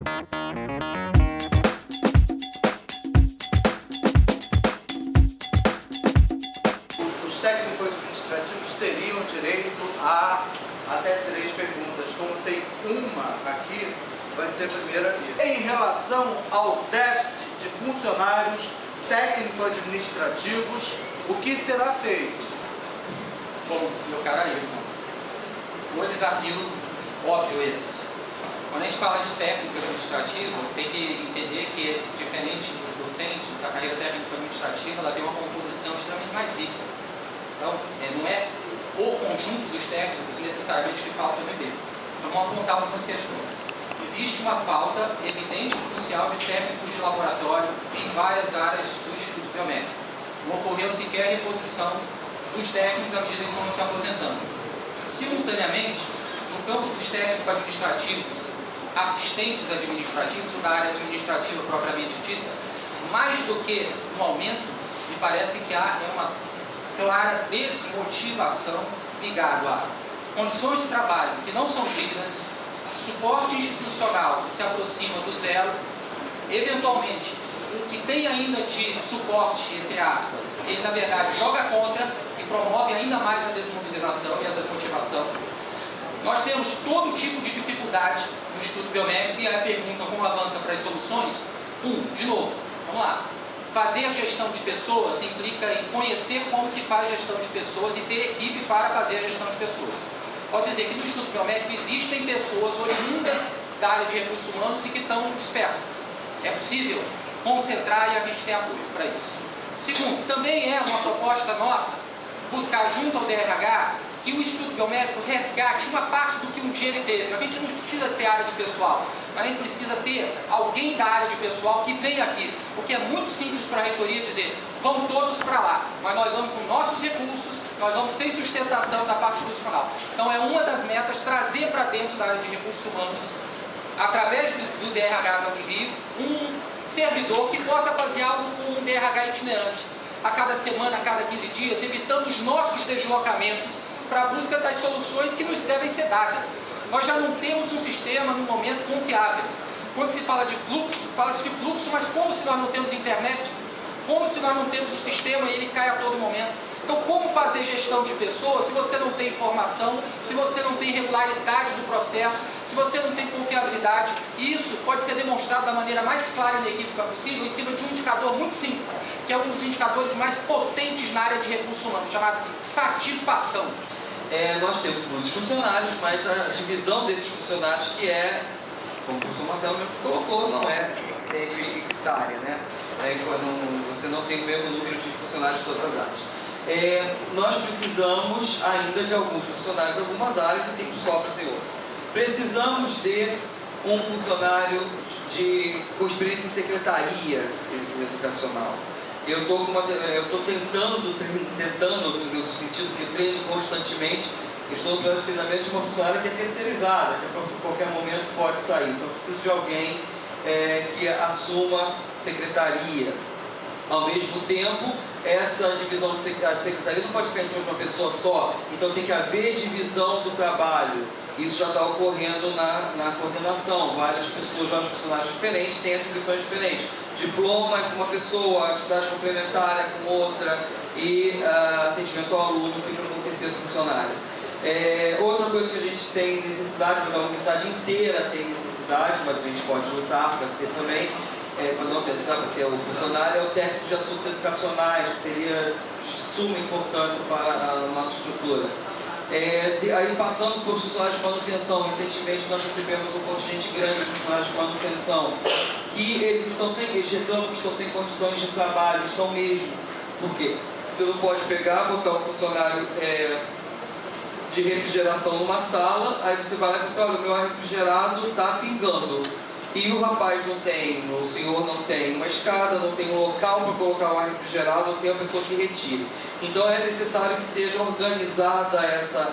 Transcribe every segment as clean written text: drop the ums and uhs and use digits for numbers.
Os técnicos administrativos teriam direito a até 3 perguntas. Como tem uma aqui, vai ser a primeira aqui. Em relação ao déficit de funcionários técnico-administrativos, o que será feito? Bom, meu caro Ayrton, um desafio óbvio esse. Quando a gente fala de técnico administrativo, tem que entender que, diferente dos docentes, a carreira técnico-administrativa ela tem uma composição extremamente mais rica. Então, não é o conjunto dos técnicos necessariamente que falta no emprego. Então, vamos apontar algumas questões. Existe uma falta evidente e crucial de técnicos de laboratório em várias áreas do Instituto Biomédico. Não ocorreu sequer reposição dos técnicos à medida que foram se aposentando. Simultaneamente, no campo dos técnicos administrativos, assistentes administrativos, ou da área administrativa propriamente dita, mais do que um aumento, me parece que há uma clara desmotivação ligado a condições de trabalho que não são dignas, suporte institucional que se aproxima do zero, eventualmente, o que tem ainda de suporte, entre aspas, ele na verdade joga contra e promove ainda mais a desmobilização e a desmotivação. Nós temos todo tipo de dificuldade no Instituto Biomédico e a pergunta como avança para as soluções? De novo, vamos lá. Fazer gestão de pessoas implica em conhecer como se faz gestão de pessoas e ter equipe para fazer a gestão de pessoas. Pode dizer que no Instituto Biomédico existem pessoas oriundas da área de recursos humanos e que estão dispersas. É possível concentrar e a gente tem apoio para isso. Segundo, também é uma proposta nossa buscar junto ao DRH que o Instituto Biomédico resgate uma parte do que um dia ele teve. A gente não precisa ter área de pessoal, mas a gente precisa ter alguém da área de pessoal que venha aqui, porque é muito simples para a reitoria dizer, vão todos para lá, mas nós vamos com nossos recursos, nós vamos sem sustentação da parte institucional. Então é uma das metas trazer para dentro da área de recursos humanos, através do DRH da Unirio, um servidor que possa fazer algo com um DRH itinerante, a cada semana, a cada 15 dias, evitando os nossos deslocamentos para a busca das soluções que nos devem ser dadas. Nós já não temos um sistema, no momento, confiável. Quando se fala de fluxo, fala-se de fluxo, mas como se nós não temos internet? Como se nós não temos o sistema e ele cai a todo momento? Então, como fazer gestão de pessoas se você não tem informação, se você não tem regularidade do processo, se você não tem confiabilidade? E isso pode ser demonstrado da maneira mais clara e equívoca possível em cima de um indicador muito simples, que é um dos indicadores mais potentes na área de recursos humanos, chamado satisfação. Nós temos muitos funcionários, mas a divisão desses funcionários que é, como o professor Marcelo mesmo colocou, não é equitária, né? Você não tem o mesmo número de funcionários em todas as áreas. Nós precisamos ainda de alguns funcionários em algumas áreas e tem sobras em outras. Precisamos de um funcionário com experiência em secretaria educacional. Eu estou tentando, no sentido que eu treino constantemente, estou no plano de treinamento de uma funcionária que é terceirizada, que a qualquer momento pode sair. Então, eu preciso de alguém que assuma secretaria. Ao mesmo tempo, essa divisão de secretaria não pode pensar em uma pessoa só, então tem que haver divisão do trabalho. Isso já está ocorrendo na coordenação. Várias pessoas, vários funcionários diferentes têm atribuições diferentes. Diploma com uma pessoa, atividade complementar com outra e atendimento ao aluno fica com o terceiro funcionário. Outra coisa que a gente tem necessidade, porque a universidade inteira tem necessidade, mas a gente pode lutar para ter também, para não pensar, para ter o funcionário, é o técnico de assuntos educacionais, que seria de suma importância para a nossa estrutura. Aí passando por funcionários de manutenção, recentemente nós recebemos um contingente grande de funcionários de manutenção, que eles reclamam que estão sem condições de trabalho, estão mesmo. Por quê? Você não pode pegar, botar um funcionário de refrigeração numa sala, aí você vai lá e fala assim, olha, o meu ar refrigerado está pingando. E o rapaz não tem, o senhor não tem uma escada, não tem um local para colocar o ar refrigerado, não tem uma pessoa que retire. Então é necessário que seja organizada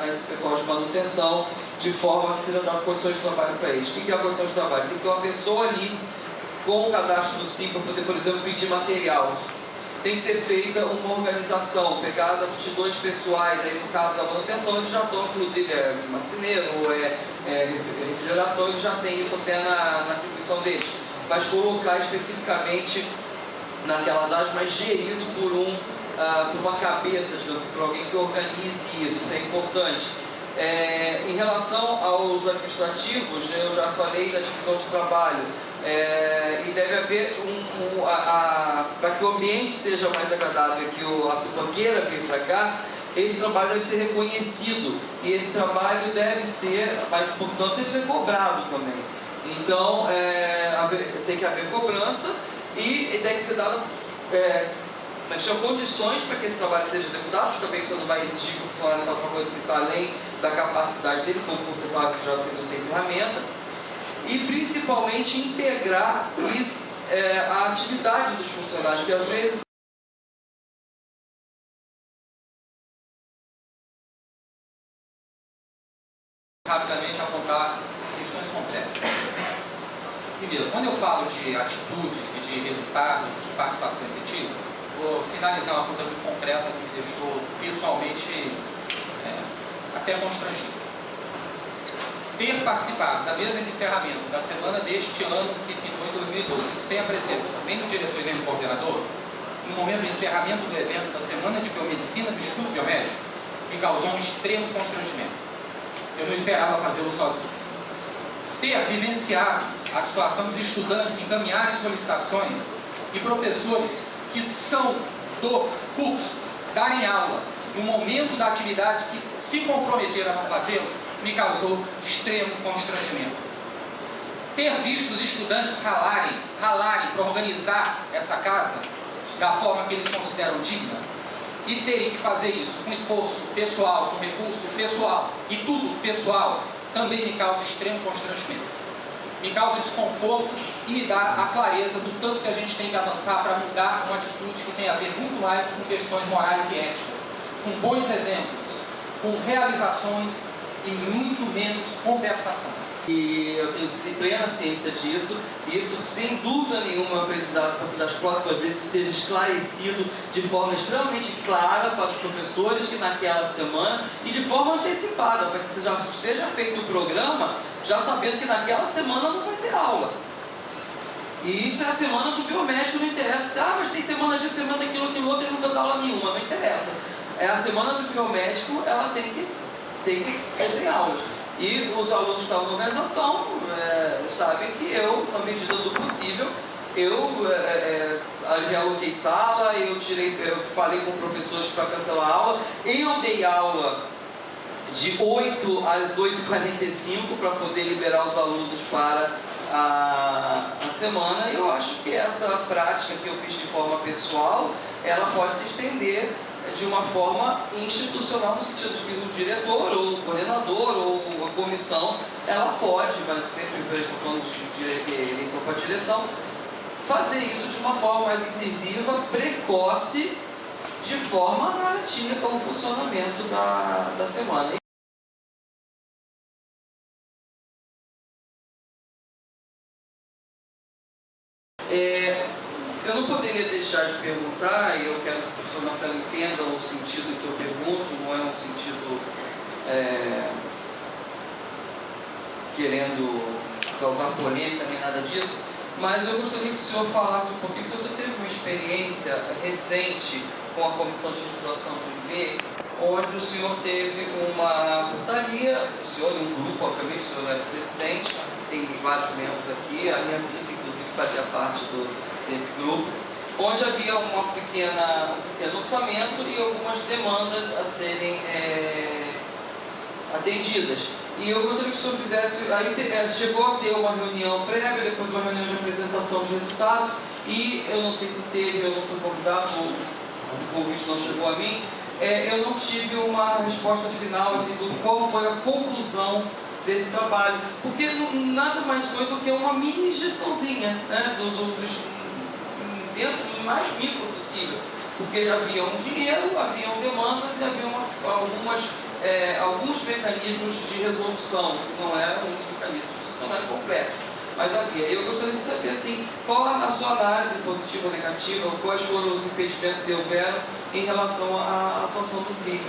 esse pessoal de manutenção, de forma que seja dado condições de trabalho para eles. O que é a condição de trabalho? Tem que ter uma pessoa ali com o cadastro do SIM para poder, por exemplo, pedir material. tem que ser feita uma organização, pegar as aptidões pessoais, aí no caso da manutenção eles já estão, inclusive, marceneiro, refrigeração, eles já têm isso até na atribuição deles, mas colocar especificamente naquelas áreas, mas gerido por uma cabeça, digamos assim, por alguém que organize isso é importante. Em relação aos administrativos, eu já falei da divisão de trabalho, e deve haver para que o ambiente seja mais agradável, que a pessoa queira vir para cá, esse trabalho deve ser reconhecido, e esse trabalho deve ser, mas portanto deve ser cobrado também. Então, tem que haver cobrança e deve ser dada condições para que esse trabalho seja executado. Também você não vai exigir que o funcionário faça uma coisa que está além da capacidade dele, como você fala que já não tem ferramenta, e principalmente integrar a atividade dos funcionários, que às vezes rapidamente apontar questões concretas. Primeiro, quando eu falo de atitudes e de resultados, de participação efetiva, vou sinalizar uma coisa muito concreta que me deixou pessoalmente até constrangido. Ter participado da mesa de encerramento da semana deste ano, que ficou em 2012, sem a presença nem do diretor e nem do coordenador, no momento do encerramento do evento da Semana de Biomedicina do Estudo Biomédico, me causou um extremo constrangimento. Eu não esperava fazê-lo sozinho. Ter vivenciado a situação dos estudantes encaminharem solicitações e professores que são do curso darem aula no momento da atividade que se comprometeram a fazê-lo, me causou extremo constrangimento. Ter visto os estudantes ralarem para organizar essa casa da forma que eles consideram digna e terem que fazer isso com esforço pessoal, com recurso pessoal e tudo pessoal, também me causa extremo constrangimento. Me causa desconforto e me dá a clareza do tanto que a gente tem que avançar para mudar uma atitude que tem a ver muito mais com questões morais e éticas, com bons exemplos, com realizações e muito menos conversação. E eu tenho plena ciência disso, e isso sem dúvida nenhuma é um aprendizado para que das próximas vezes esteja esclarecido de forma extremamente clara para os professores que naquela semana, e de forma antecipada, para que seja feito o programa já sabendo que naquela semana não vai ter aula. E isso é a semana do biomédico, não interessa. Mas tem semana disso, semana daquilo, aquilo outro, e não dá aula nenhuma, não interessa. A semana do biomédico, ela tem que ser sem aulas. E os alunos que estavam na organização sabem que eu, na medida do possível, eu realoquei sala, eu falei com professores para cancelar a aula, eu dei aula de 8 às 8h45 para poder liberar os alunos para a semana. E eu acho que essa prática que eu fiz de forma pessoal, ela pode se estender de uma forma institucional, no sentido de que o diretor, ou o coordenador, ou a comissão, ela pode, mas sempre falando de eleição para a direção, fazer isso de uma forma mais incisiva, precoce, de forma a garantir o funcionamento da semana. Eu não poderia deixar de perguntar, e eu quero que o professor Marcelo entenda o sentido que eu pergunto, não é um sentido querendo causar polêmica nem nada disso, mas eu gostaria que o senhor falasse um pouquinho, porque você teve uma experiência recente com a Comissão de Instituição do IP, onde o senhor teve uma portaria, o senhor e um grupo, obviamente, o senhor era presidente, tem vários membros aqui, a minha vice, inclusive, fazia parte desse grupo, onde havia um pequeno orçamento e algumas demandas a serem atendidas. E eu gostaria que o senhor fizesse, aí chegou a ter uma reunião prévia, depois uma reunião de apresentação de resultados, e eu não sei se teve, eu não fui convidado, o convite não chegou a mim, eu não tive uma resposta final, assim, do qual foi a conclusão desse trabalho, porque nada mais foi do que uma mini gestãozinha, né, dentro do mais micro possível, porque havia um dinheiro, haviam demandas e haviam alguns mecanismos de resolução, que não eram os mecanismos institucionais completos. mas havia. Eu gostaria de saber, assim, qual a sua análise positiva ou negativa, quais foram os impedimentos que houveram em relação à atuação do PIB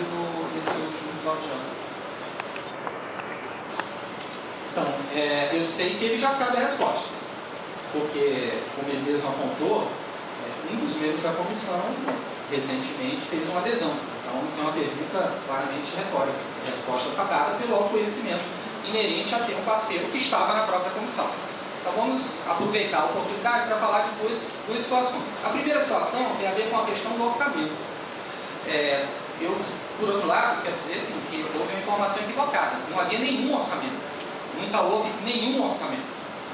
nesse último final de ano. Então, eu sei que ele já sabe a resposta, porque, como ele mesmo apontou, um dos membros da comissão recentemente fez uma adesão. Então, isso é uma pergunta claramente retórica. A resposta está dada pelo autoconhecimento inerente a ter um parceiro que estava na própria comissão. Então, vamos aproveitar a oportunidade para falar de duas situações. A primeira situação tem a ver com a questão do orçamento. Eu, por outro lado, quero dizer assim, que houve uma informação equivocada. Não havia nenhum orçamento. Nunca houve nenhum orçamento.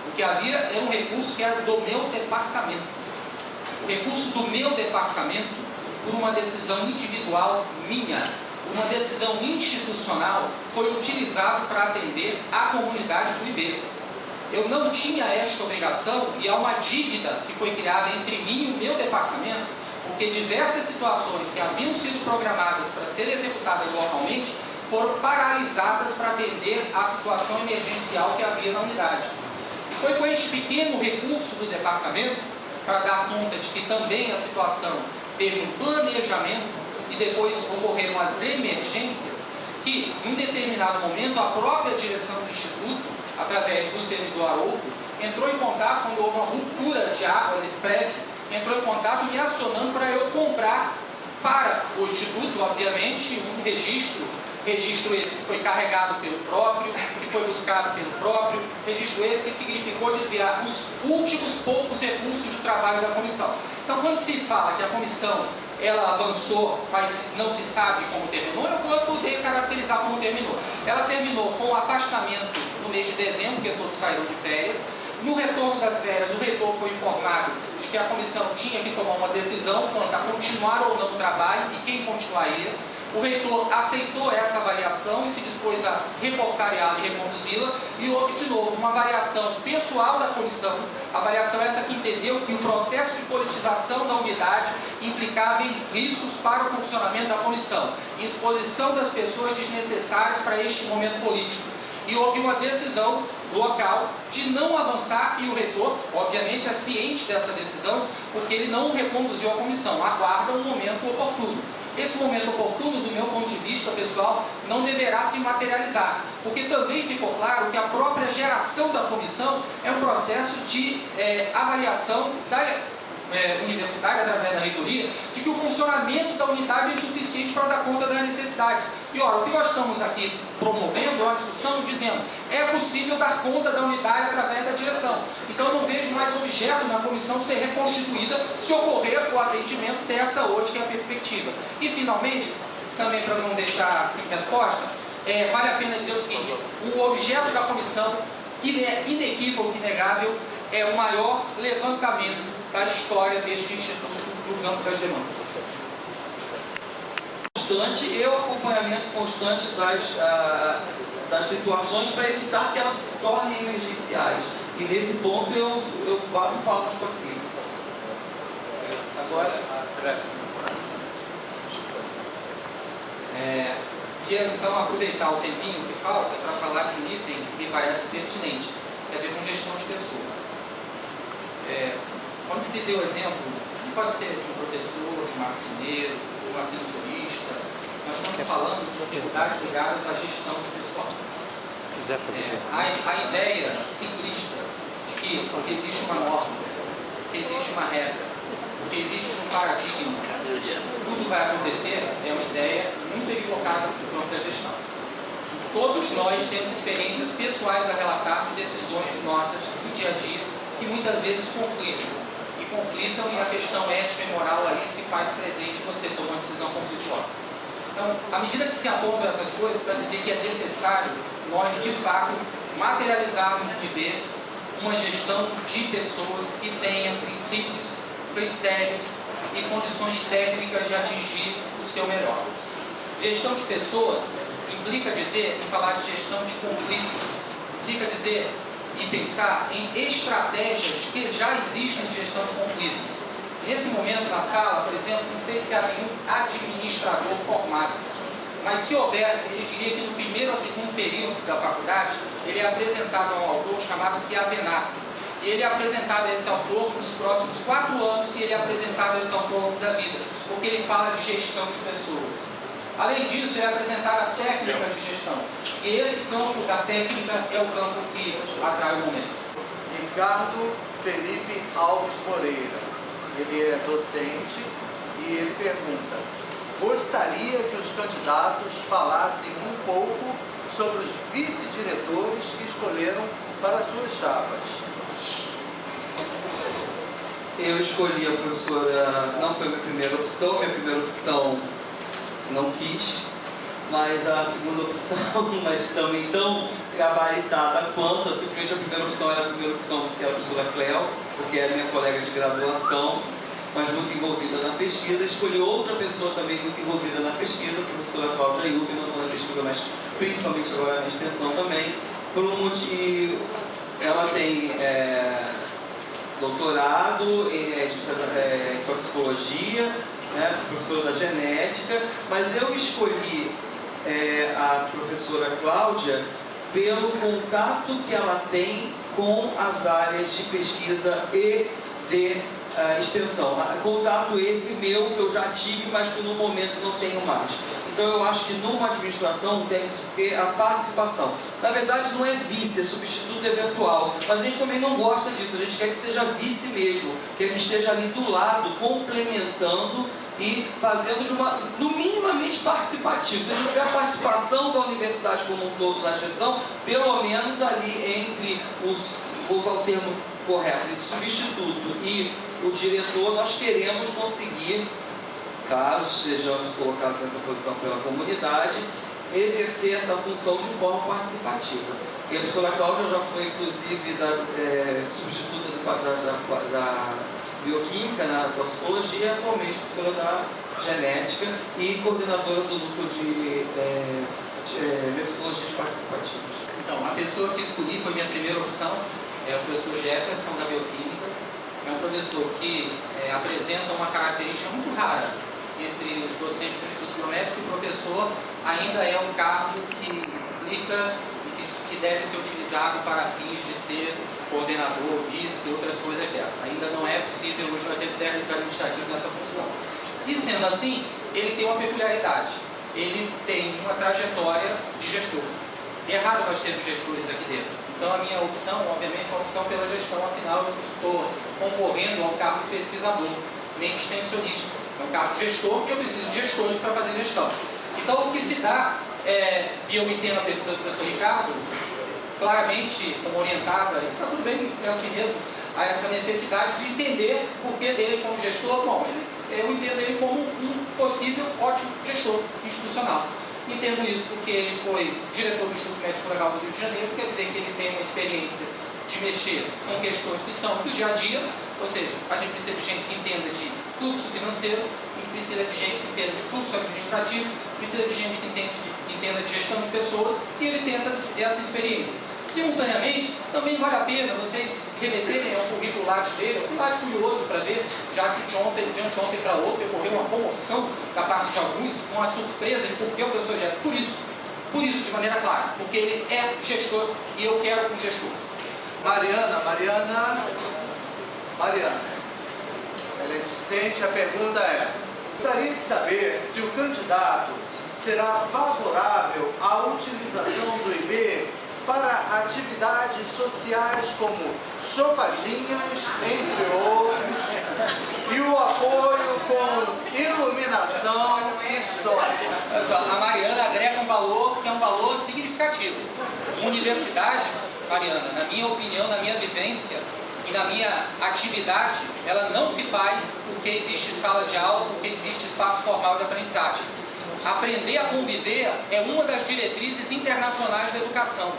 O que havia era um recurso que era do meu departamento. O recurso do meu departamento, por uma decisão individual minha, uma decisão institucional, foi utilizado para atender a comunidade do IB. Eu não tinha esta obrigação e há uma dívida que foi criada entre mim e o meu departamento, porque diversas situações que haviam sido programadas para serem executadas localmente foram paralisadas para atender a situação emergencial que havia na unidade. E foi com este pequeno recurso do departamento, para dar conta de que também a situação teve um planejamento e depois ocorreram as emergências, que em determinado momento a própria direção do Instituto, através do servidor Haroldo, entrou em contato quando houve uma ruptura de água nesse prédio, entrou em contato me acionando para eu comprar para o Instituto, obviamente, um registro esse que foi carregado pelo próprio, que foi buscado pelo próprio, registro esse que significou desviar os últimos poucos recursos do trabalho da comissão. Então, quando se fala que a comissão ela avançou, mas não se sabe como terminou, eu vou poder caracterizar como terminou. Ela terminou com o afastamento no mês de dezembro, porque todos saíram de férias. No retorno das férias, o reitor foi informado de que a comissão tinha que tomar uma decisão quanto a continuar ou não o trabalho e quem continuaria. O reitor aceitou essa avaliação e se dispôs a reportariá-la e reconduzi-la, e houve de novo uma avaliação pessoal da comissão, avaliação essa que entendeu que o processo de politização da unidade implicava em riscos para o funcionamento da comissão, em exposição das pessoas desnecessárias para este momento político. E houve uma decisão local de não avançar, e o reitor, obviamente, é ciente dessa decisão, porque ele não reconduziu a comissão, aguarda um momento oportuno. Esse momento oportuno, do meu ponto de vista pessoal, não deverá se materializar, porque também ficou claro que a própria geração da comissão é um processo de avaliação da universidade, através da reitoria, de que o funcionamento da unidade é insuficiente para dar conta das necessidades. E ora, o que nós estamos aqui promovendo é uma discussão dizendo é possível dar conta da unidade através da direção. Então eu não vejo mais objeto na comissão ser reconstituída se ocorrer o atendimento dessa hoje que é a perspectiva. E finalmente, também para não deixar sem resposta, vale a pena dizer o seguinte: o objeto da comissão, que é inequívoco e inegável, é o maior levantamento da história deste Instituto do campo das demandas. Constante e o acompanhamento constante das situações para evitar que elas se tornem emergenciais. E nesse ponto eu bato palmas para aqui. Agora, queria então aproveitar o tempinho que falta para falar de um item que me parece pertinente, que tem a ver com gestão de pessoas. Quando se deu exemplo, não pode ser de um professor, de um marceneiro, de um ascensorista, nós estamos falando de dificuldades ligadas à gestão de pessoal. Se quiser fazer. A ideia simplista de que porque existe uma norma, porque existe uma regra, porque existe um paradigma, tudo vai acontecer, é uma ideia muito equivocada do campo da gestão. Todos nós temos experiências pessoais a relatar de decisões nossas do dia a dia que muitas vezes conflitam. E a questão ética e moral aí se faz presente você tomar uma decisão conflituosa. Então, à medida que se apontam essas coisas, para dizer que é necessário nós, de fato, materializarmos no IB uma gestão de pessoas que tenha princípios, critérios e condições técnicas de atingir o seu melhor. Gestão de pessoas implica dizer, em falar de gestão de conflitos, implica dizer e pensar em estratégias que já existem de gestão de conflitos. Nesse momento na sala, por exemplo, não sei se há nenhum administrador formado. Mas se houvesse, ele diria que no primeiro ou segundo período da faculdade, ele é apresentado a um autor chamado Chiavenato. E ele é apresentado a esse autor nos próximos 4 anos e ele é apresentado a esse autor ao longo da vida, porque ele fala de gestão de pessoas. Além disso, ele é apresentado a técnica de gestão. E esse campo da técnica é o campo que atrai o momento. Ricardo Felipe Alves Moreira, ele é docente e ele pergunta: gostaria que os candidatos falassem um pouco sobre os vice-diretores que escolheram para suas chapas. Eu escolhi a professora, não foi minha primeira opção não quis, mas a segunda opção, mas também tão gabaritada quanto, simplesmente a primeira opção era a primeira opção, que era a professora Cléo, porque é minha colega de graduação, mas muito envolvida na pesquisa. Escolhi outra pessoa também muito envolvida na pesquisa, a professora Cláudia Yubi, não só na pesquisa, mas principalmente agora na extensão também, por um motivo. Ela tem doutorado em toxicologia, né, professora da genética, mas eu escolhi a professora Cláudia pelo contato que ela tem com as áreas de pesquisa e de extensão. Contato esse meu que eu já tive, mas que no momento não tenho mais. Então eu acho que numa administração tem que ter a participação. Na verdade não é vice, é substituto eventual, mas a gente também não gosta disso, a gente quer que seja vice mesmo, que ele esteja ali do lado, complementando e fazendo no minimamente participativo. Se a gente tiver a participação da universidade como um todo na gestão, pelo menos ali entre vou usar o termo correto, entre substituto e o diretor, nós queremos conseguir, caso estejamos colocados nessa posição pela comunidade, exercer essa função de forma participativa. E a professora Cláudia já foi, inclusive, substituta da bioquímica na toxicologia, atualmente professora da genética e coordenadora do núcleo de metodologias participativas. Então, a pessoa que escolhi foi minha primeira opção, é o professor Jefferson, da bioquímica. É um professor que apresenta uma característica muito rara entre os docentes do Instituto Biomédico, e o professor ainda é um cargo que implica e que deve ser utilizado para fins de ser coordenador, vice e outras coisas dessas. Ainda não é possível hoje nós termos administrativo nessa função. E sendo assim, ele tem uma peculiaridade. Ele tem uma trajetória de gestor. É raro nós termos gestores aqui dentro. Então a minha opção, obviamente, é uma opção pela gestão, afinal eu estou concorrendo ao cargo de pesquisador, nem de extensionista. É um cargo de gestor e eu preciso de gestores para fazer gestão. Então o que se dá, e eu entendo a pergunta do professor Ricardo, claramente como orientada, e está tudo bem, é assim mesmo, a essa necessidade de entender o porquê dele como gestor. Bom, eu entendo ele como um possível ótimo gestor institucional. Entendo isso porque ele foi diretor do Instituto Médico Legal do Rio de Janeiro, quer dizer que ele tem uma experiência de mexer com questões que são do dia a dia, ou seja, a gente precisa de gente que entenda de fluxo financeiro, a gente precisa de gente que entenda de fluxo administrativo, precisa de gente que entenda de gestão de pessoas, e ele tem essa experiência. Simultaneamente, também vale a pena vocês remeterem ao currículo Lattes dele, assim, Lattes curioso para ver, já que de anteontem para outro ocorreu uma comoção da parte de alguns, uma surpresa de por que o professor Jeff. Por isso, de maneira clara, porque ele é gestor e eu quero um gestor. Mariana, ela é discente, a pergunta é: gostaria de saber se o candidato será favorável à utilização do IB para atividades sociais como chopadinhas, entre outros, e o apoio com iluminação e som. A Mariana agrega um valor que é um valor significativo. Universidade, Mariana, na minha opinião, na minha vivência e na minha atividade, ela não se faz porque existe sala de aula, porque existe espaço formal de aprendizagem. Aprender a conviver é uma das diretrizes internacionais da educação.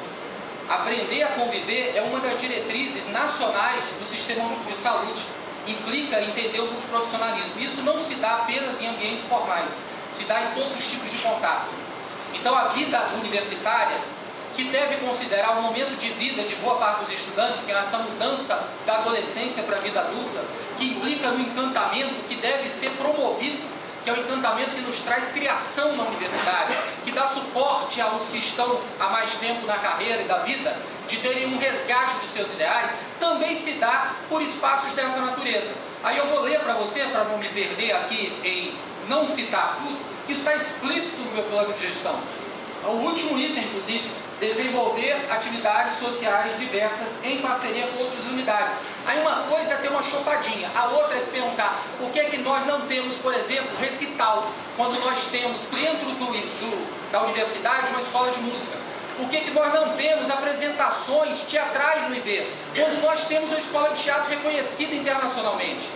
Aprender a conviver é uma das diretrizes nacionais do sistema único de saúde. Implica entender o multiprofissionalismo. Isso não se dá apenas em ambientes formais, se dá em todos os tipos de contato. Então a vida universitária, que deve considerar o momento de vida de boa parte dos estudantes, que é essa mudança da adolescência para a vida adulta, que implica no encantamento que deve ser promovido que é o encantamento que nos traz criação na universidade, que dá suporte aos que estão há mais tempo na carreira e da vida, de terem um resgate dos seus ideais, também se dá por espaços dessa natureza. Aí eu vou ler para você, para não me perder aqui em não citar tudo, que está explícito no meu plano de gestão. O último item, inclusive, desenvolver atividades sociais diversas em parceria com outras unidades. Aí uma coisa é ter uma chopadinha, a outra é se perguntar por que nós não temos, por exemplo, recital, quando nós temos dentro da universidade uma escola de música. Por que nós não temos apresentações teatrais no IB, quando nós temos uma escola de teatro reconhecida internacionalmente?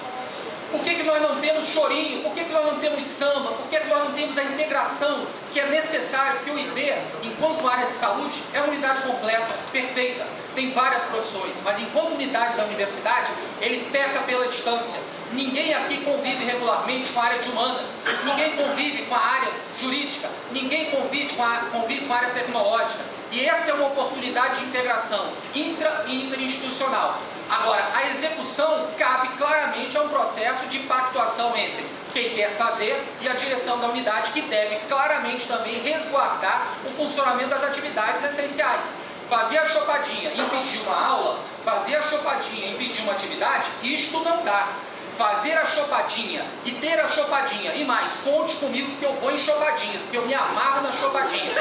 Por que nós não temos chorinho? Por que nós não temos samba? Por que nós não temos a integração que é necessária? Porque o IB, enquanto área de saúde, é uma unidade completa, perfeita, tem várias profissões, mas enquanto unidade da universidade, ele peca pela distância. Ninguém aqui convive regularmente com a área de humanas, ninguém convive com a área jurídica, ninguém convive com a área tecnológica. E essa é uma oportunidade de integração intra e interinstitucional. Agora, a execução cabe claramente a um processo de pactuação entre quem quer fazer e a direção da unidade, que deve claramente também resguardar o funcionamento das atividades essenciais. Fazer a chopadinha e impedir uma aula, fazer a chopadinha e impedir uma atividade, isto não dá. Fazer a chopadinha e ter a chopadinha, e mais, conte comigo que eu vou em chopadinhas, porque eu me amarro na chopadinha.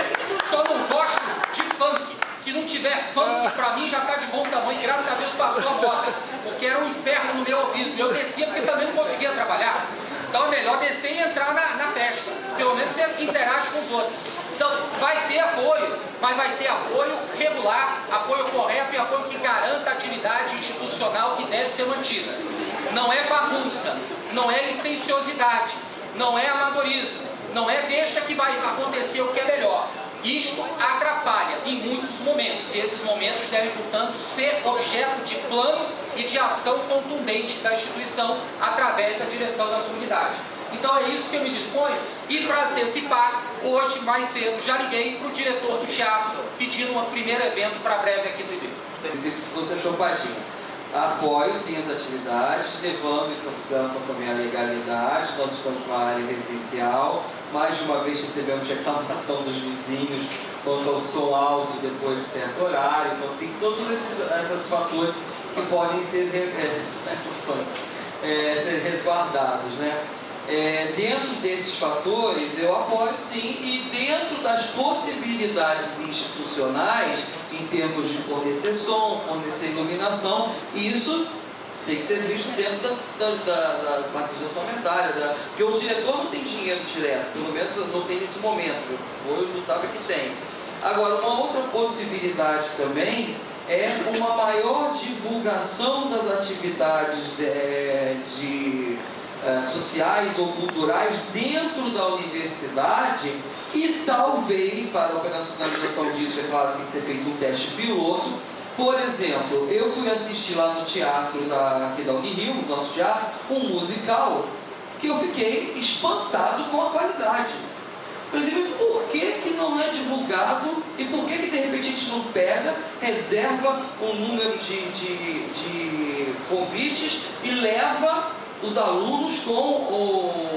Só não gosto de funk. Se não tiver funk, pra mim já tá de bom tamanho, graças a Deus passou a moda, porque era um inferno no meu ouvido. Eu descia porque também não conseguia trabalhar. Então é melhor descer e entrar na festa. Pelo menos você interage com os outros. Então vai ter apoio, mas vai ter apoio regular, apoio correto e apoio que garanta a atividade institucional que deve ser mantida. Não é bagunça, não é licenciosidade, não é amadorismo, não é deixa que vai acontecer o que é melhor. Isto atrapalha em muitos momentos, e esses momentos devem, portanto, ser objeto de plano e de ação contundente da instituição através da direção da sua unidade. Então é isso que eu me disponho, e para antecipar, hoje, mais cedo, já liguei para o diretor do teatro, pedindo um primeiro evento para breve aqui no IB. Você achou padinho. Apoio sim as atividades, levando em consideração também a legalidade. Nós estamos com a área residencial, mais de uma vez recebemos reclamação dos vizinhos quanto ao som alto depois de certo horário. Então tem todos esses fatores que podem ser resguardados, né? Dentro desses fatores eu apoio sim, e dentro das possibilidades institucionais, em termos de fornecer som, fornecer iluminação, isso tem que ser visto dentro da matriz orçamentária, porque o diretor não tem dinheiro direto, pelo menos não tem nesse momento, eu notava que tem. Agora, uma outra possibilidade também é uma maior divulgação das atividades sociais ou culturais dentro da universidade, e talvez, para a operacionalização disso, é claro, tem que ser feito um teste piloto. Por exemplo, eu fui assistir lá no teatro aqui da Unirio, no nosso teatro, um musical que eu fiquei espantado com a qualidade. Por exemplo, por que não é divulgado e por que de repente a gente não pega, reserva um número de convites e leva os alunos com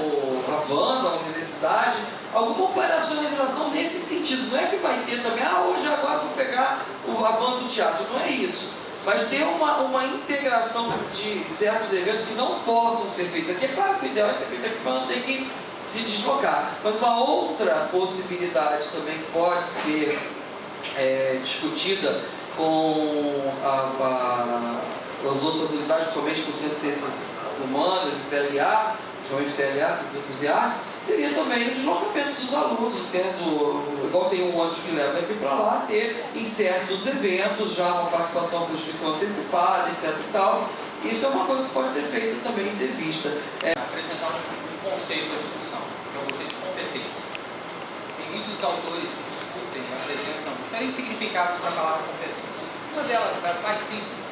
a banda, a universidade, alguma operacionalização nesse sentido. Não é que vai ter também, hoje agora vou pegar a banda do teatro, não é isso. Mas ter uma integração de certos eventos que não possam ser feitos aqui. É claro que o ideal é ser feito aqui para não ter que se deslocar. Mas uma outra possibilidade também que pode ser discutida com as outras unidades, principalmente com o Centro de Ciências Humanas e CLA, principalmente CLA, Ciências e Artes, seria também o deslocamento dos alunos, igual tem um ônibus que leva daqui para lá, ter em certos eventos já uma participação por inscrição antecipada, etc e tal. Isso é uma coisa que pode ser feita também, ser vista. Apresentar um conceito da discussão, que é o conceito de competência. Tem muitos autores que discutem, apresentam diferentes significados para a palavra competência. Uma delas, das mais simples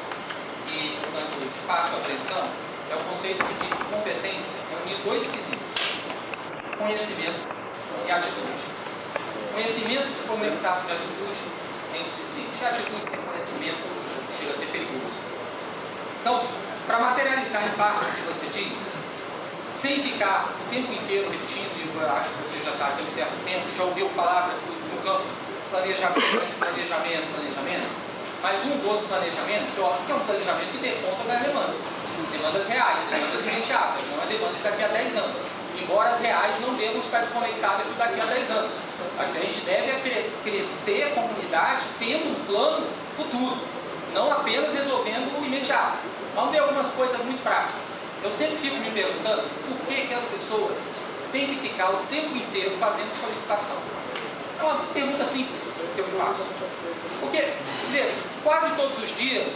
e, portanto, de fácil apreensão, é o conceito que diz que competência é unir dois quesitos: conhecimento e atitude. Conhecimento desconectado de atitude é insuficiente. A atitude sem conhecimento chega a ser perigoso. Então, para materializar em parte o que você diz, sem ficar o tempo inteiro repetindo, e eu acho que você já está aqui um certo tempo, já ouviu palavra no campo planejamento, mas um dos planejamentos, óbvio que é um planejamento que dê conta das demandas reais, demandas imediatas, não é demandas daqui a 10 anos. Embora as reais não devam estar desconectadas daqui a 10 anos. Mas a gente deve crescer a comunidade tendo um plano futuro, não apenas resolvendo o imediato. Vamos ver algumas coisas muito práticas. Eu sempre fico me perguntando por que as pessoas têm que ficar o tempo inteiro fazendo solicitação. É uma pergunta simples que eu faço. Porque, quase todos os dias,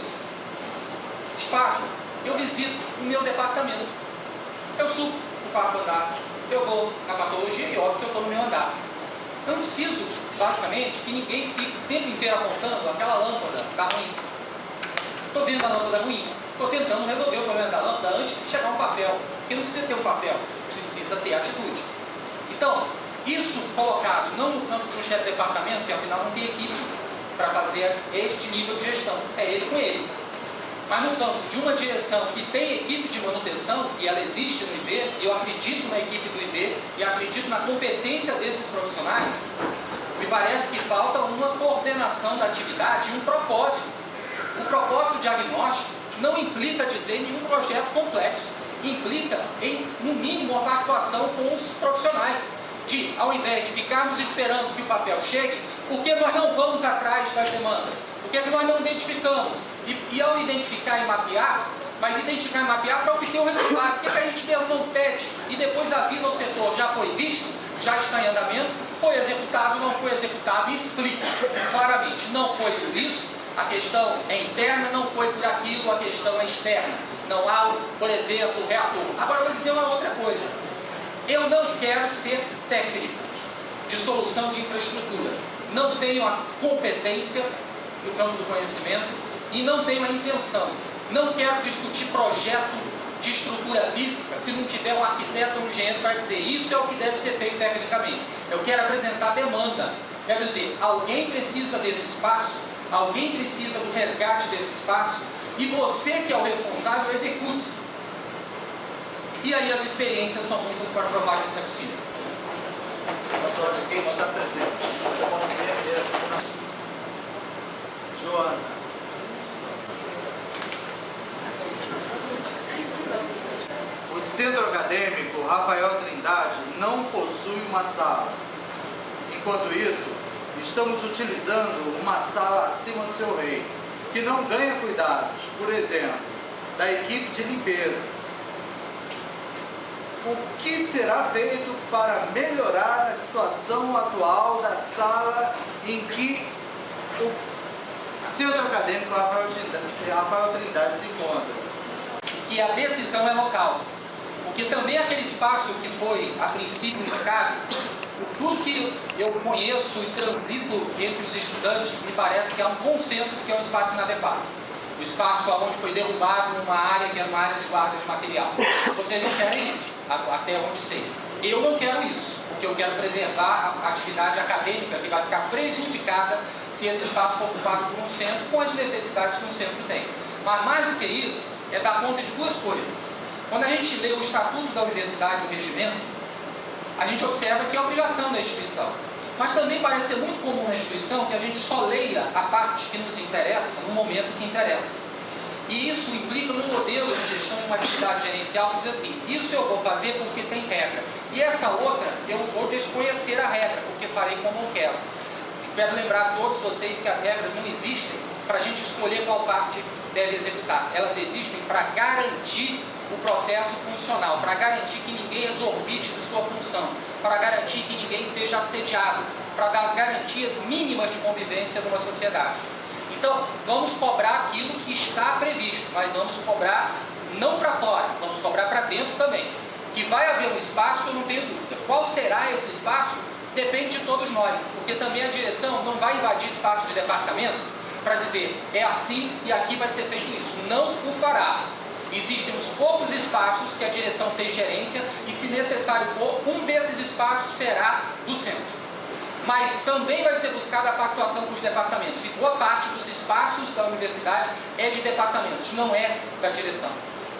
de fato, eu visito o meu departamento. Eu subo o quarto andar, eu vou na patologia e óbvio que eu estou no meu andar. Eu não preciso, basicamente, que ninguém fique o tempo inteiro apontando aquela lâmpada está ruim. Estou vendo a lâmpada ruim, estou tentando resolver o problema da lâmpada antes de chegar um papel. Porque não precisa ter um papel, precisa ter atitude. Então, isso colocado não no campo de um chefe de departamento, que afinal não tem equipe para fazer este nível de gestão, é ele com ele. Mas no campo de uma direção que tem equipe de manutenção, e ela existe no IB, e eu acredito na equipe do IB, e acredito na competência desses profissionais, me parece que falta uma coordenação da atividade e um propósito. O propósito diagnóstico não implica dizer nenhum projeto complexo, implica em, no mínimo, uma pactuação com os profissionais. De, ao invés de ficarmos esperando que o papel chegue, por que nós não vamos atrás das demandas? Por que nós não identificamos? E ao identificar e mapear, mas identificar e mapear para obter o resultado. Por que a gente mesmo não pede e depois avisa ao setor, já foi visto, já está em andamento, foi executado, não foi executado, e explica claramente, não foi por isso, a questão é interna, não foi por aquilo, a questão é externa. Não há, por exemplo, reator. Agora eu vou dizer uma outra coisa. Eu não quero ser técnico de solução de infraestrutura. Não tenho a competência no campo do conhecimento e não tenho a intenção. Não quero discutir projeto de estrutura física se não tiver um arquiteto ou um engenheiro para dizer isso é o que deve ser feito tecnicamente. Eu quero apresentar demanda. Quero dizer, alguém precisa desse espaço, alguém precisa do resgate desse espaço e você que é o responsável, execute-se. E aí as experiências são muitas para provar que isso é possível. Só de quem está presente. Joana. O Centro Acadêmico Rafael Trindade não possui uma sala. Enquanto isso, estamos utilizando uma sala acima do seu rei, que não ganha cuidados, por exemplo, da equipe de limpeza. O que será feito para melhorar a situação atual da sala em que o Centro Acadêmico Rafael Trindade se encontra? Que a decisão é local. Porque também aquele espaço que foi, a princípio, indicado, tudo que eu conheço e transito entre os estudantes, me parece que há um consenso de que é um espaço inadequado. O espaço onde foi derrubado uma área que era uma área de guarda de material. Vocês não querem isso, até onde sei. Eu não quero isso, porque eu quero preservar a atividade acadêmica que vai ficar prejudicada se esse espaço for ocupado por um centro, com as necessidades que um centro tem. Mas mais do que isso, é dar conta de duas coisas. Quando a gente lê o Estatuto da Universidade, o regimento, a gente observa que é obrigação da instituição. Mas também parece ser muito comum na instituição que a gente só leia a parte que nos interessa no momento que interessa. E isso implica num modelo de gestão de uma atividade gerencial que diz assim, isso eu vou fazer porque tem regra. E essa outra, eu vou desconhecer a regra, porque farei como eu quero. E quero lembrar a todos vocês que as regras não existem para a gente escolher qual parte deve executar. Elas existem para garantir o processo funcional, para garantir que ninguém exorbite de sua função, para garantir que ninguém seja assediado, para dar as garantias mínimas de convivência numa sociedade. Então, vamos cobrar aquilo que está previsto, mas vamos cobrar não para fora, vamos cobrar para dentro também. Que vai haver um espaço, eu não tenho dúvida. Qual será esse espaço? Depende de todos nós, porque também a direção não vai invadir espaço de departamento para dizer, é assim e aqui vai ser feito isso. Não o fará. Existem uns poucos espaços que a direção tem gerência e, se necessário for, um desses espaços será do centro. Mas também vai ser buscada a pactuação com os departamentos. E boa parte dos espaços da universidade é de departamentos, não é da direção.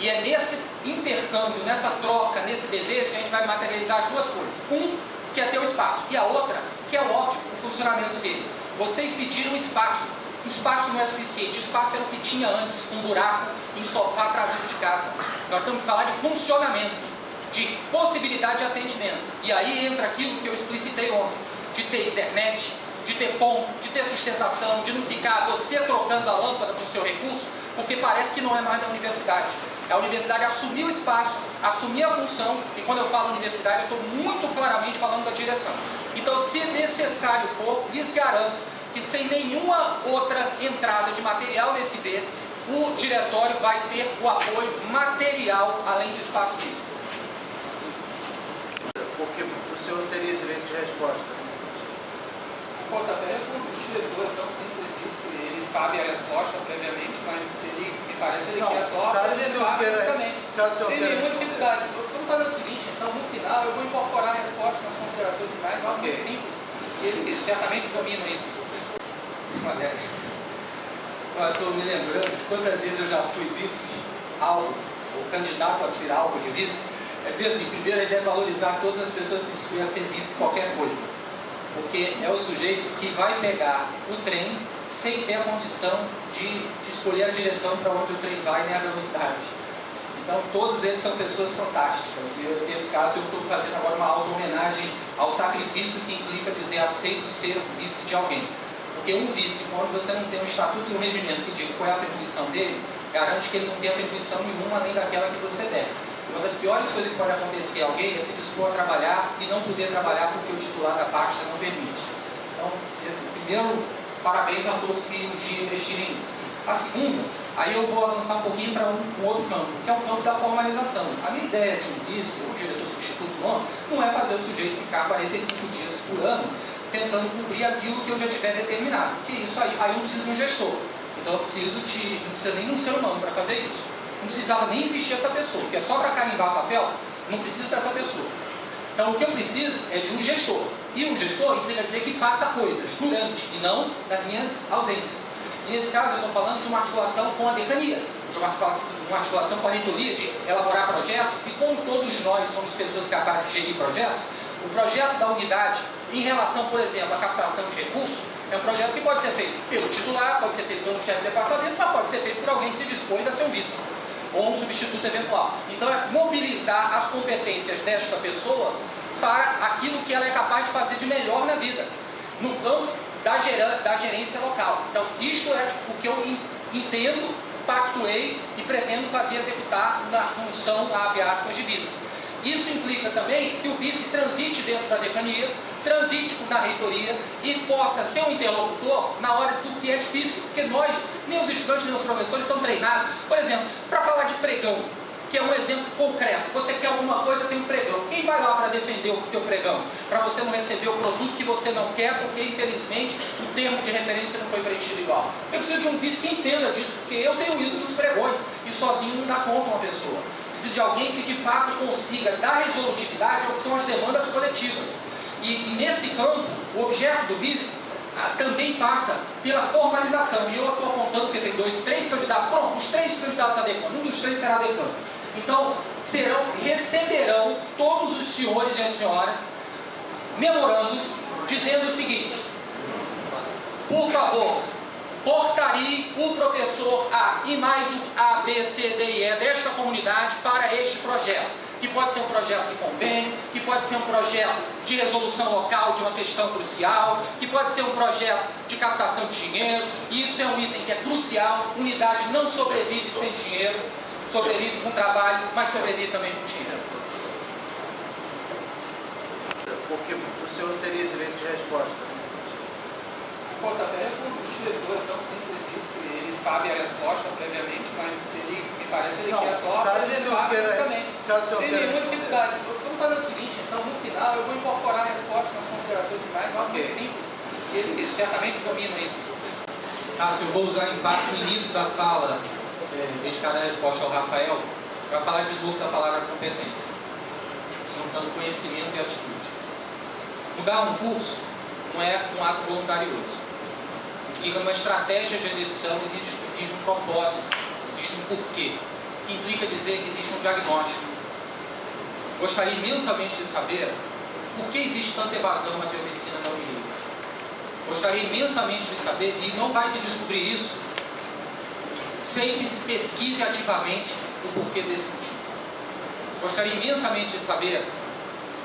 E é nesse intercâmbio, nessa troca, nesse desejo que a gente vai materializar as duas coisas. Um, que é ter o espaço, e a outra, que é o óbvio, o funcionamento dele. Vocês pediram espaço. Espaço não é suficiente. Espaço era o que tinha antes, um buraco em sofá trazido de casa. Nós temos que falar de funcionamento, de possibilidade de atendimento. E aí entra aquilo que eu explicitei ontem, de ter internet, de ter ponto, de ter sustentação, de não ficar você trocando a lâmpada com o seu recurso, porque parece que não é mais da universidade. A universidade assumir o espaço, assumir a função, e quando eu falo universidade, eu estou muito claramente falando da direção. Então, se necessário for, lhes garanto que sem nenhuma outra entrada de material nesse B, o diretório vai ter o apoio material, além do espaço físico. Porque o senhor teria direito de resposta nesse sentido. Posso até responder o diretor, é tão simples isso, ele sabe a resposta previamente, mas ele, me parece, ele quer só preservar também. Tem nenhuma dificuldade. Vamos fazer o seguinte, então, no final, eu vou incorporar a resposta nas considerações finais, algo muito simples, e ele certamente domina isso. Estou me lembrando de quantas vezes eu já fui vice-alvo, ou candidato a ser alvo de vice. É dizer assim, primeiro ele deve valorizar todas as pessoas que dispuserem a ser vice qualquer coisa. Porque é o sujeito que vai pegar o trem sem ter a condição de escolher a direção para onde o trem vai, nem a velocidade. Então todos eles são pessoas fantásticas. E nesse caso eu estou fazendo agora uma auto-homenagem ao sacrifício que implica dizer aceito ser o vice de alguém. Porque um vice, quando você não tem um estatuto e um regimento que diga qual é a atribuição dele, garante que ele não tem atribuição nenhuma nem daquela que você deve. Uma das piores coisas que pode acontecer a alguém é se dispor a trabalhar e não poder trabalhar porque o titular da pasta não permite. Então, primeiro, parabéns a todos que um dia investirem nisso. A segunda, aí eu vou avançar um pouquinho para um outro campo, que é o campo da formalização. A minha ideia de um vice, ou diretor substituto não é fazer o sujeito ficar 45 dias por ano tentando cumprir aquilo que eu já tiver determinado. Que isso aí eu preciso de um gestor. Então eu preciso não precisa nem de um ser humano para fazer isso. Não precisava nem existir essa pessoa, porque é só para carimbar papel, não preciso dessa pessoa. Então o que eu preciso é de um gestor. E um gestor implica dizer que faça coisas durante e não nas minhas ausências. E nesse caso eu estou falando de uma articulação com a decania, de uma articulação com a reitoria, de elaborar projetos, e como todos nós somos pessoas capazes de gerir projetos, o projeto da unidade, em relação, por exemplo, à captação de recursos, é um projeto que pode ser feito pelo titular, pode ser feito pelo chefe de departamento, mas pode ser feito por alguém que se dispôs a ser um vice, ou um substituto eventual. Então é mobilizar as competências desta pessoa para aquilo que ela é capaz de fazer de melhor na vida, no campo da gerência local. Então isto é o que eu entendo, pactuei e pretendo fazer executar na função, abre aspas, de vice. Isso implica também que o vice transite dentro da decania, transite na reitoria e possa ser um interlocutor na hora do que é difícil, porque nós, nem os estudantes nem os professores são treinados, por exemplo, para falar de pregão, que é um exemplo concreto. Você quer alguma coisa, tem um pregão. Quem vai lá para defender o teu pregão? Para você não receber o produto que você não quer, porque infelizmente o termo de referência não foi preenchido igual. Eu preciso de um vice que entenda disso, porque eu tenho ido nos pregões e sozinho não dá conta uma pessoa. Preciso de alguém que de fato consiga dar resolutividade ao que são as demandas coletivas. E nesse campo, o objeto do vice também passa pela formalização. E eu estou apontando que tem três candidatos. Pronto, os três candidatos a decano. Um dos três será decano. Então, receberão todos os senhores e as senhoras memorandos dizendo o seguinte: por favor, portarie o professor A e mais o A, B, C, D e E desta comunidade para este projeto, que pode ser um projeto de convênio, que pode ser um projeto de resolução local de uma questão crucial, que pode ser um projeto de captação de dinheiro. E isso é um item que é crucial. Unidade não sobrevive sem dinheiro, sobrevive com trabalho, mas sobrevive também com dinheiro. Porque o senhor teria direito de resposta nesse sentido. Posso até responder o diretor, é tão simples isso, ele sabe a resposta previamente, mas ele, me parece, ele quer só preservar também. Tem nenhuma dificuldade. Vamos fazer o seguinte, então, no final, eu vou incorporar a resposta nas considerações finais, algo muito simples, e ele certamente domina isso. Se eu vou usar em parte o início da fala, dedicada a resposta ao Rafael, para falar de novo da palavra competência, juntando conhecimento e atitude. Mudar um curso não é um ato voluntarioso. Implica uma estratégia de execução, exige um propósito, existe um porquê. que implica dizer que existe um diagnóstico. Gostaria imensamente de saber por que existe tanta evasão na biomedicina da Unirio. Gostaria imensamente de saber, e não vai se descobrir isso sem que se pesquise ativamente o porquê desse motivo. Gostaria imensamente de saber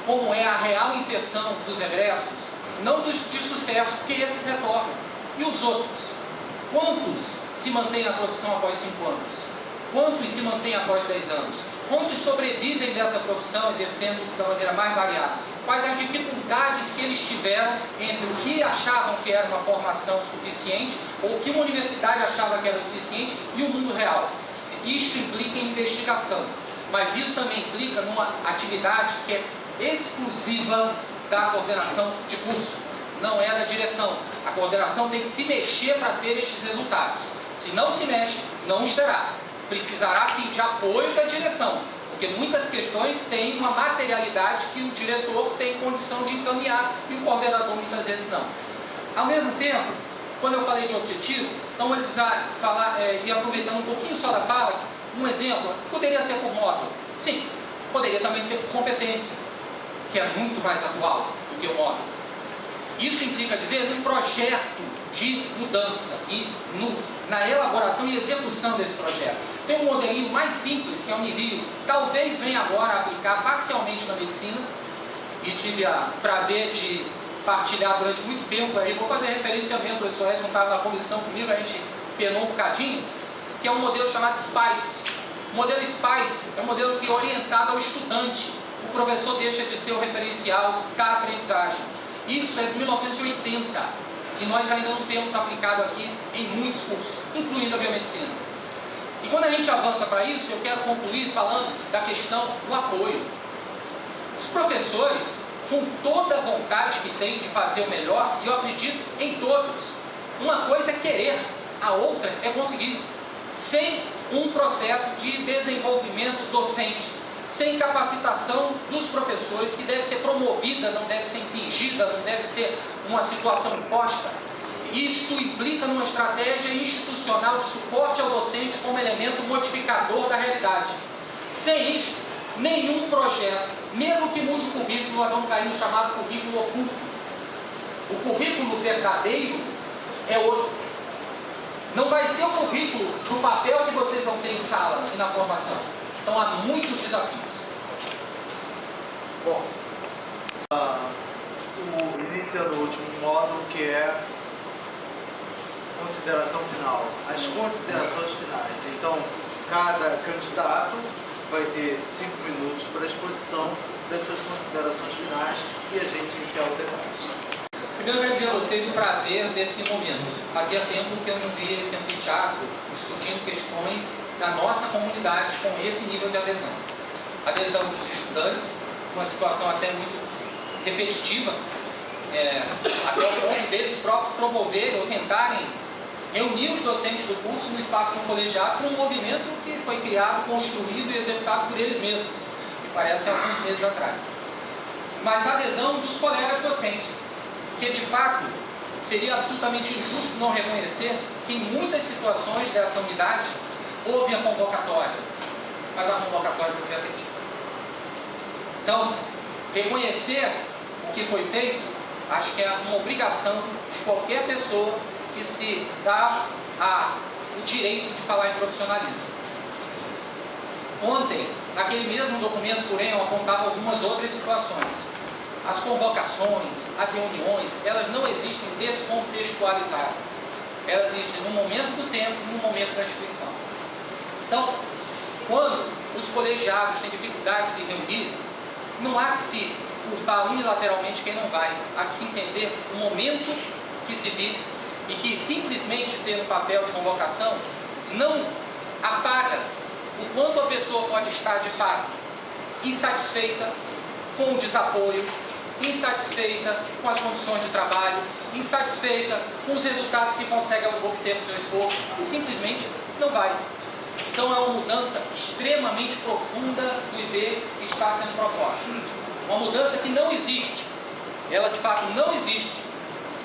como é a real inserção dos egressos, não dos de sucesso, porque esses retornam. E os outros? Quantos se mantêm na profissão após 5 anos? Quantos se mantêm após 10 anos? Quantos sobrevivem dessa profissão exercendo da maneira mais variada? Quais as dificuldades que eles tiveram entre o que achavam que era uma formação suficiente, ou o que uma universidade achava que era suficiente, e o mundo real? Isto implica em investigação, mas isso também implica numa atividade que é exclusiva da coordenação de curso, não é da direção. A coordenação tem que se mexer para ter estes resultados. Se não se mexe, não os terá. Precisará sim de apoio da direção, porque muitas questões têm uma materialidade que o diretor tem condição de encaminhar e o coordenador muitas vezes não. Ao mesmo tempo, quando eu falei de objetivo, então vou falar, e aproveitando um pouquinho só da fala, um exemplo, poderia ser por módulo. Sim, poderia também ser por competência, que é muito mais atual do que o módulo. Isso implica dizer um projeto de mudança e na elaboração e execução desse projeto. Tem um modelinho mais simples, que é o Unirio, talvez venha agora a aplicar parcialmente na medicina, e tive o prazer de partilhar durante muito tempo, aí vou fazer referência mesmo, o professor Edson estava na comissão comigo, a gente penou um bocadinho, que é um modelo chamado SPICE. O modelo SPICE é um modelo que é orientado ao estudante. O professor deixa de ser o referencial da aprendizagem. Isso é de 1980 e nós ainda não temos aplicado aqui em muitos cursos, incluindo a biomedicina. E quando a gente avança para isso, eu quero concluir falando da questão do apoio. Os professores, com toda a vontade que têm de fazer o melhor, e eu acredito em todos, uma coisa é querer, a outra é conseguir. Sem um processo de desenvolvimento docente, sem capacitação dos professores, que deve ser promovida, não deve ser impingida, não deve ser uma situação imposta. Isto implica numa estratégia institucional de suporte ao docente como elemento modificador da realidade. Sem isto, nenhum projeto, mesmo que mude o currículo, nós vamos cair no chamado currículo oculto. O currículo verdadeiro é outro. Não vai ser o currículo do papel que vocês vão ter em sala e na formação. Então há muitos desafios. Bom, iniciando o último módulo, que é consideração final. As considerações finais. Então, cada candidato vai ter 5 minutos para a exposição das suas considerações finais e a gente iniciar o debate. Primeiro, eu quero dizer a vocês o prazer desse momento. Fazia tempo que eu não via esse anfiteatro discutindo questões da nossa comunidade com esse nível de adesão. Adesão dos estudantes, uma situação até muito repetitiva, até o ponto deles próprios promoverem ou tentarem reunir os docentes do curso no espaço do colegiado para um movimento que foi criado, construído e executado por eles mesmos, que parece há alguns meses atrás. Mas a adesão dos colegas docentes, que de fato seria absolutamente injusto não reconhecer que em muitas situações dessa unidade houve a convocatória, mas a convocatória não foi atendida. Então, reconhecer o que foi feito, acho que é uma obrigação de qualquer pessoa que se dá o direito de falar em profissionalismo. Ontem, naquele mesmo documento, porém, eu apontava algumas outras situações. As convocações, as reuniões, elas não existem descontextualizadas. Elas existem no momento do tempo e no momento da instituição. Então, quando os colegiados têm dificuldade de se reunir, não há que se culpar unilateralmente quem não vai. Há que se entender o momento que se vive e que simplesmente ter um papel de convocação não apaga o quanto a pessoa pode estar, de fato, insatisfeita com o desapoio, insatisfeita com as condições de trabalho, insatisfeita com os resultados que consegue obter com o seu esforço e simplesmente não vai. Então é uma mudança extremamente profunda do IB que está sendo proposta. Uma mudança que não existe, ela de fato não existe,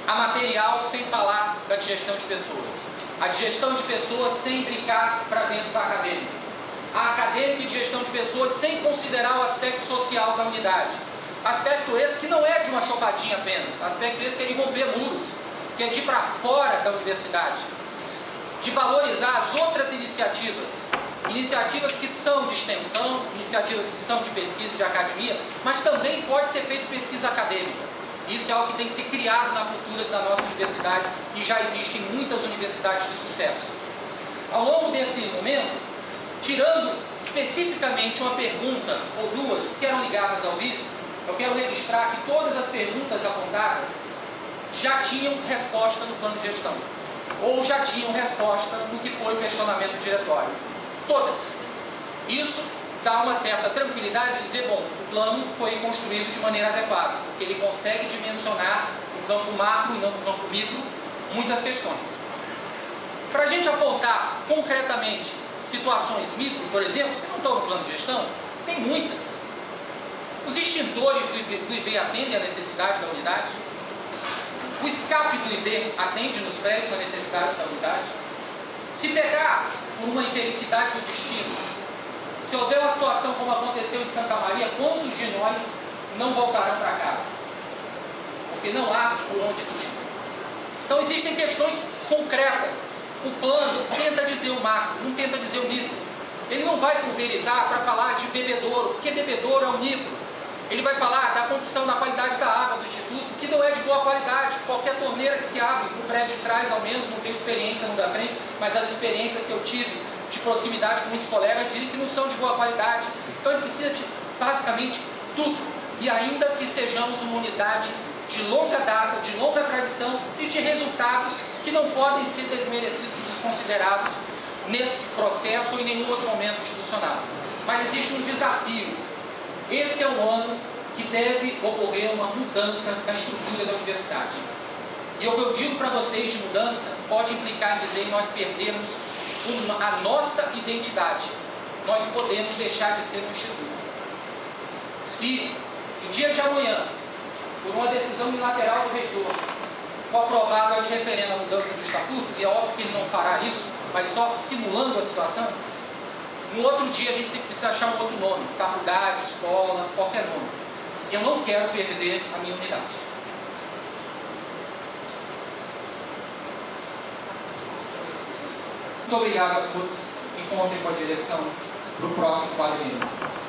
a material sem falar da digestão de pessoas. A digestão de pessoas sem brincar para dentro da acadêmica. a acadêmica e de gestão de pessoas, sem considerar o aspecto social da unidade. Aspecto esse que não é de uma chopadinha apenas, aspecto esse que é de romper muros, que é de ir para fora da universidade, de valorizar as outras iniciativas, iniciativas que são de extensão, iniciativas que são de pesquisa e de academia, mas também pode ser feita pesquisa acadêmica. Isso é algo que tem que ser criado na cultura da nossa universidade e já existe em muitas universidades de sucesso. Ao longo desse momento, tirando especificamente uma pergunta ou duas que eram ligadas ao vice, eu quero registrar que todas as perguntas apontadas já tinham resposta no plano de gestão, ou já tinham resposta no que foi o questionamento do diretório. Todas. Isso dá uma certa tranquilidade de dizer, bom, o plano foi construído de maneira adequada, porque ele consegue dimensionar no campo macro e não no campo micro muitas questões. Para a gente apontar concretamente situações micro, por exemplo, que não estão no plano de gestão, tem muitas. Os extintores do IB atendem à necessidade da unidade? O escape do IB atende nos prédios à necessidade da unidade? Se pegar por uma infelicidade do destino, se houver uma situação como aconteceu em Santa Maria, quantos de nós não voltarão para casa? Porque não há por onde fugir. Então existem questões concretas. O plano tenta dizer o macro, não tenta dizer o micro. Ele não vai pulverizar para falar de bebedouro, porque bebedouro é o micro. Ele vai falar da condição, da qualidade da água do Instituto, que não é de boa qualidade. Qualquer torneira que se abre no prédio de trás, ao menos, não tenho experiência no da frente, mas as experiências que eu tive de proximidade com muitos colegas dizem que não são de boa qualidade. Então ele precisa de, basicamente, tudo. E ainda que sejamos uma unidade de longa data, de longa tradição e de resultados que não podem ser desmerecidos e desconsiderados nesse processo ou em nenhum outro momento institucional. Mas existe um desafio. Esse é um ano que deve ocorrer uma mudança da estrutura da universidade. E o que eu digo para vocês de mudança pode implicar em dizer nós perdermos a nossa identidade. Nós podemos deixar de ser um instituto. Se no dia de amanhã, por uma decisão unilateral do reitor, for aprovado a de referendo a mudança do estatuto, e é óbvio que ele não fará isso, mas só simulando a situação, no outro dia a gente precisa achar um outro nome, faculdade, escola, qualquer nome. Eu não quero perder a minha unidade. Muito obrigado a todos. Encontrem com a direção para o próximo quadrinho.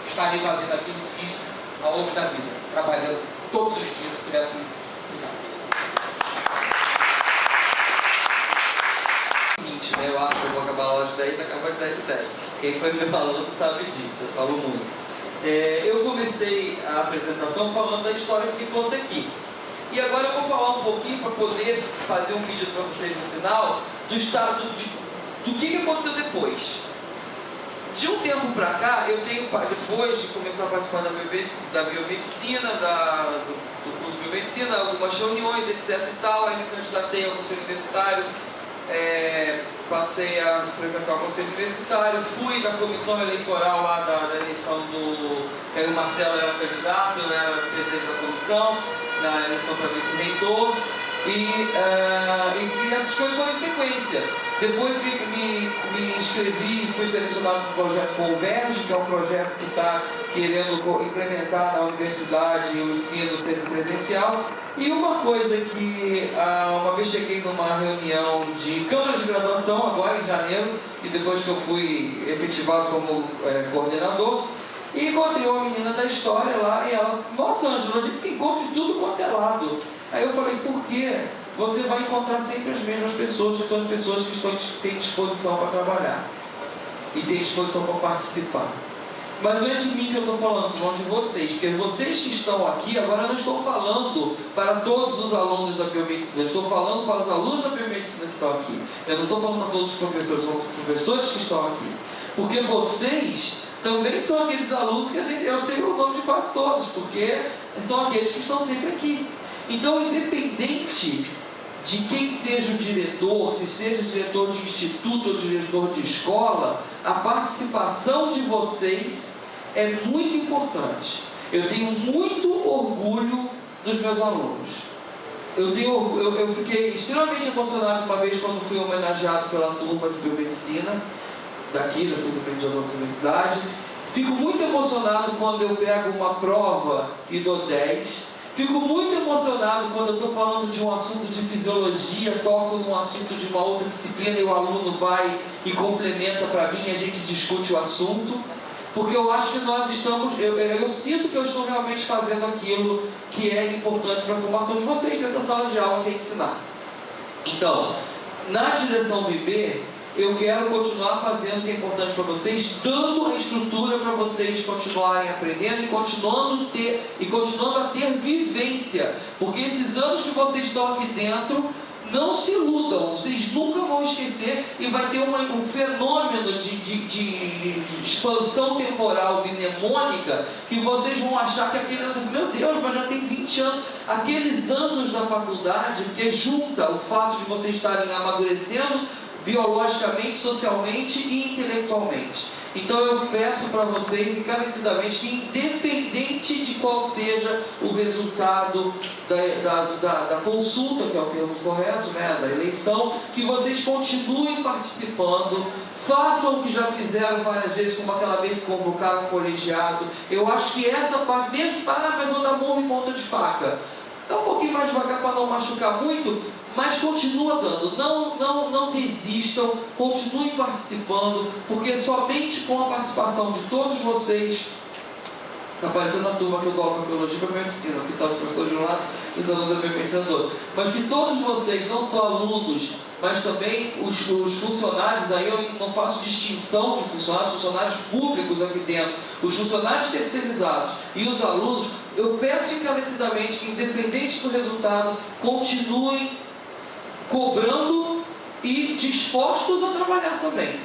Estarei fazendo aquilo que fiz ao longo da vida, trabalhando todos os dias por essa unidade. Eu acho que eu vou acabar a aula de 10 e acaba de 10 e 10. Quem foi meu aluno sabe disso, eu falo muito. Eu comecei a apresentação falando da história que me trouxe aqui. E agora eu vou falar um pouquinho para poder fazer um vídeo para vocês no final do estado do que aconteceu depois. De um tempo para cá, eu tenho, depois de começar a participar da biomedicina, do curso de biomedicina, algumas reuniões, etc e tal, aí me candidatei ao conselho universitário, passei a frequentar o conselho universitário, fui na comissão eleitoral lá da eleição do... O Marcelo era candidato, eu era presidente da comissão, na eleição para vice-reitor, e essas coisas foram em sequência. Depois me inscrevi e fui selecionado para o projeto Converge, que é um projeto que está querendo implementar na universidade o ensino semipresencial. E uma coisa que uma vez cheguei numa reunião de câmara de graduação, agora em janeiro, e depois que eu fui efetivado como coordenador, e encontrei uma menina da história lá, e ela, nossa, Ângela, a gente se encontra de tudo quanto é lado. Aí eu falei, por quê? Você vai encontrar sempre as mesmas pessoas, que são as pessoas que têm disposição para trabalhar e têm disposição para participar. Mas não é de mim que eu estou falando, estou falando de vocês, porque vocês que estão aqui, agora eu não estou falando para todos os alunos da biomedicina, eu estou falando para os alunos da biomedicina que estão aqui. Eu não estou falando para todos os professores, são os professores que estão aqui. Porque vocês também são aqueles alunos que eu sei o nome de quase todos, porque são aqueles que estão sempre aqui. Então, independente de quem seja o diretor, se seja diretor de instituto ou diretor de escola, a participação de vocês é muito importante. Eu tenho muito orgulho dos meus alunos. Eu fiquei extremamente emocionado uma vez quando fui homenageado pela turma de biomedicina. daqui, já fui dependente de outra universidade. Fico muito emocionado quando eu pego uma prova e dou 10. Fico muito emocionado quando eu estou falando de um assunto de fisiologia, toco num assunto de uma outra disciplina e o aluno vai e complementa para mim e a gente discute o assunto. Porque eu acho que nós estamos, eu sinto que eu estou realmente fazendo aquilo que é importante para a formação de vocês dentro da sala de aula, que é ensinar. Então, na direção BB, eu quero continuar fazendo o que é importante para vocês, dando a estrutura para vocês continuarem aprendendo e continuando a ter vivência. Porque esses anos que vocês estão aqui dentro, não se iludam, vocês nunca vão esquecer e vai ter um fenômeno de expansão temporal mnemônica que vocês vão achar que aquele ano, meu Deus, mas já tem 20 anos. Aqueles anos da faculdade, porque junta o fato de vocês estarem amadurecendo biologicamente, socialmente e intelectualmente. Então eu peço para vocês encarecidamente que, independente de qual seja o resultado da consulta, que é o termo correto, né, da eleição, que vocês continuem participando, façam o que já fizeram várias vezes, como aquela vez que convocaram o colegiado. Eu acho que essa parte, mesmo mas vou dar murro em ponta de faca. Dá um pouquinho mais devagar para não machucar muito, mas continua dando, não desistam, continuem participando, porque somente com a participação de todos vocês, está aparecendo a turma que eu dou aula com biologia para medicina, aqui está o professor de um lado e os alunos da minha pesquisadora, mas que todos vocês, não só alunos, mas também os funcionários, aí eu não faço distinção de funcionários públicos aqui dentro, os funcionários terceirizados e os alunos, eu peço encarecidamente que, independente do resultado, continuem cobrando e dispostos a trabalhar também,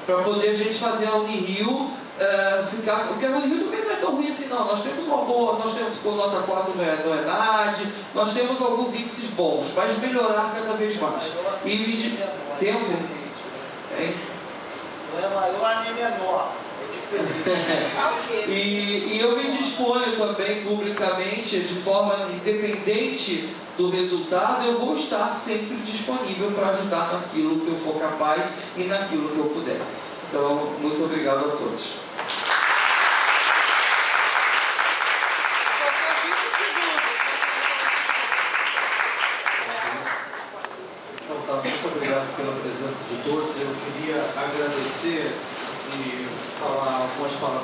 para poder a gente fazer a Unirio ficar, porque a Unirio também não é tão ruim assim não, nós temos uma boa, nós temos por nota 4 no ENAD, nós temos alguns índices bons, mas melhorar cada vez mais. E me tempo? Não é maior nem menor, é diferente. E eu me disponho também publicamente, de forma independente do resultado, eu vou estar sempre disponível para ajudar naquilo que eu for capaz e naquilo que eu puder. Então, muito obrigado a todos. Então tá, muito obrigado pela presença de todos. Eu queria agradecer e falar algumas palavras